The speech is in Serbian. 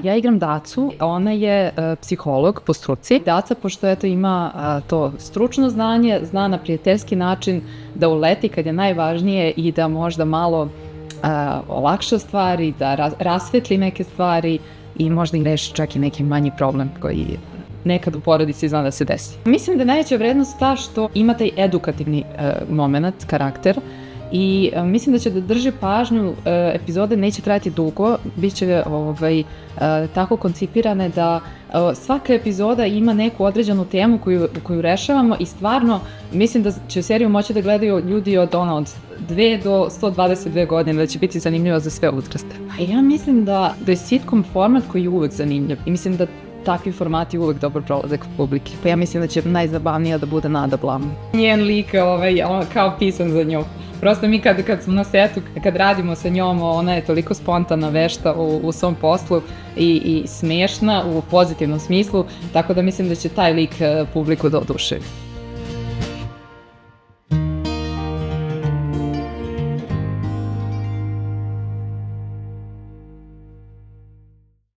Ja igram Dacu, ona je psiholog po struci. Daca, pošto eto ima to stručno znanje, zna na prijateljski način da uleti kad je najvažnije i da možda malo olakša stvari, da rasvetli neke stvari i možda i reši čak i neki manji problem koji nekad u porodici zna da se desi. Mislim da je najveća vrednost ta što ima taj edukativni moment, karakter, i mislim da će da drži pažnju, epizode neće trajati dugo, bit će tako koncipirane da svaka epizoda ima neku određenu temu koju rešavamo i stvarno mislim da će seriju moći da gledaju ljudi od 2 do 122 godine, da će biti zanimljiva za sve uzraste. Ja mislim da je sitcom format koji je uvek zanimljiv i mislim da takvi formati uvek dobro prolaze kod publike. Pa ja mislim da će najzabavnija da bude Nada Blam. Njen lik kao pisan za nju. Prosto mi kad smo na setu, kad radimo sa njom, ona je toliko spontana, vešta u svom poslu i smešna u pozitivnom smislu, tako da mislim da će taj lik publiku da oduševi.